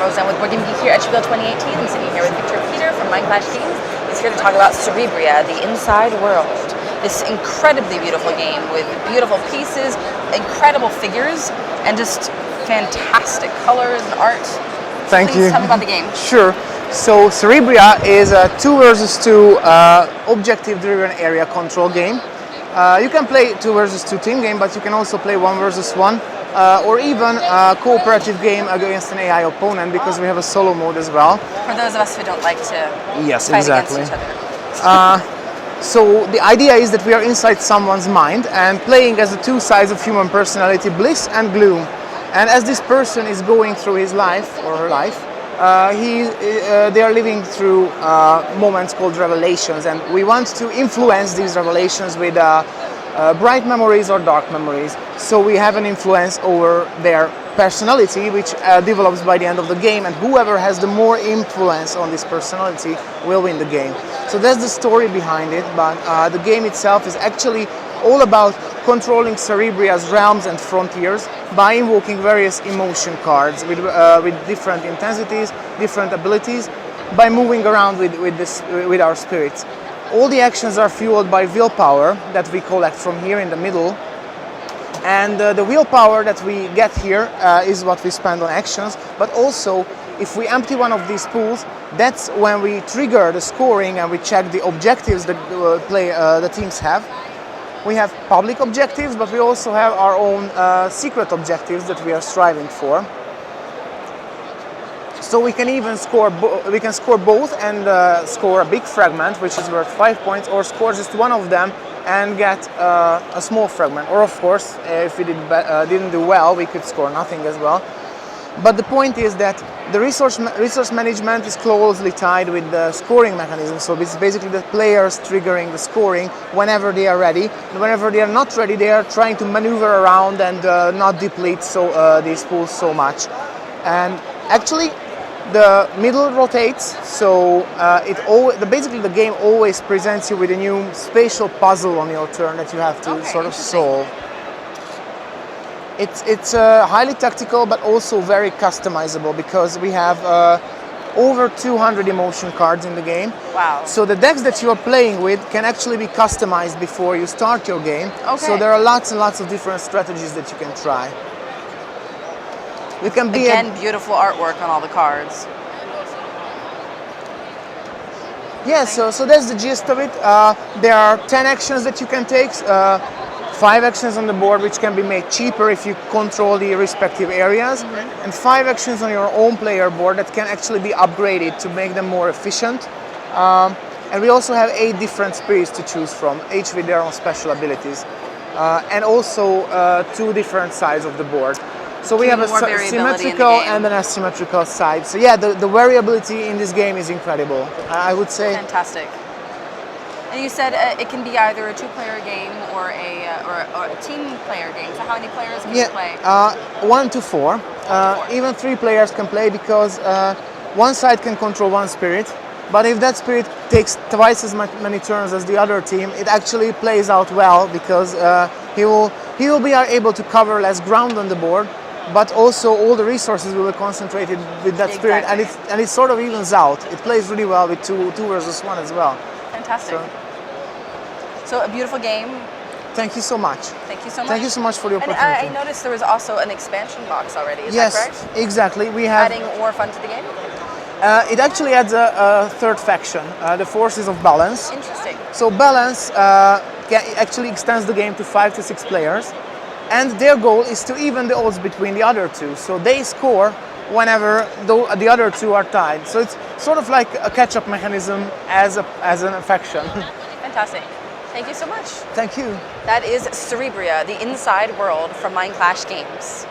Roseanne with Board Game Geek here at SPIEL 2018. I'm sitting here with Victor Peter from Mind Clash Games. He's here to talk about Cerebria, the Inside World. This incredibly beautiful game with beautiful pieces, incredible figures, and just fantastic colors and art. Thank you. Please tell me about the game. Sure. So Cerebria is a 2 versus 2 objective-driven area control game. You can play 2 versus 2 team game, but you can also play 1 versus 1. Or even a cooperative game against an AI opponent, because we have a solo mode as well. For those of us who don't like to fight against each other. So the idea is that we are inside someone's mind and playing as the two sides of human personality, bliss and gloom. And as this person is going through his life or her life, they are living through moments called revelations, and we want to influence these revelations with bright memories or dark memories. So we have an influence over their personality, which develops by the end of the game, and whoever has the more influence on this personality will win the game. So that's the story behind it, but the game itself is actually all about controlling Cerebria's realms and frontiers by invoking various emotion cards with different intensities, different abilities, by moving around with our spirits. All the actions are fueled by willpower that we collect from here in the middle, and the willpower that we get here is what we spend on actions, but also if we empty one of these pools, that's when we trigger the scoring and we check the objectives that the teams have. We have public objectives, but we also have our own secret objectives that we are striving for. So we can even score both and score a big fragment, which is worth 5 points, or score just one of them and get a small fragment. Or of course, if we didn't do well, we could score nothing as well. But the point is that the resource management is closely tied with the scoring mechanism. So it's basically the players triggering the scoring whenever they are ready. And whenever they are not ready, they are trying to maneuver around and not deplete these pools so much. And actually, the middle rotates, so basically the game always presents you with a new spatial puzzle on your turn that you have to sort of solve. It's highly tactical, but also very customizable, because we have over 200 emotion cards in the game. Wow. So the decks that you are playing with can actually be customized before you start your game. Okay. So there are lots and lots of different strategies that you can try. Again, beautiful artwork on all the cards. Yeah, so that's the gist of it. There are 10 actions that you can take, 5 actions on the board which can be made cheaper if you control the respective areas, and 5 actions on your own player board that can actually be upgraded to make them more efficient. And we also have 8 different spirits to choose from, each with their own special abilities, and also 2 different sides of the board. So we have a symmetrical and an asymmetrical side. So yeah, the variability in this game is incredible, I would say. Fantastic. And you said it can be either a 2-player game or a team player game. So how many players can you play? 1 to 4. Even 3 players can play, because one side can control one spirit. But if that spirit takes twice as many turns as the other team, it actually plays out well, because he will be able to cover less ground on the board, but also all the resources will be concentrated with that spirit, and it sort of evens out. It plays really well with 2 versus 1 as well. Fantastic. So a beautiful game. Thank you so much. Thank you so much. Thank you so much for the opportunity. And I noticed there was also an expansion box already. Is that correct? Yes, exactly. We have adding more fun to the game. It actually adds a third faction, the Forces of Balance. Interesting. So Balance actually extends the game to 5 to 6 players, and their goal is to even the odds between the other two. So they score whenever the other two are tied. So it's sort of like a catch-up mechanism as an faction. Fantastic. Thank you so much. Thank you. That is Cerebria, the Inside World from Mind Clash Games.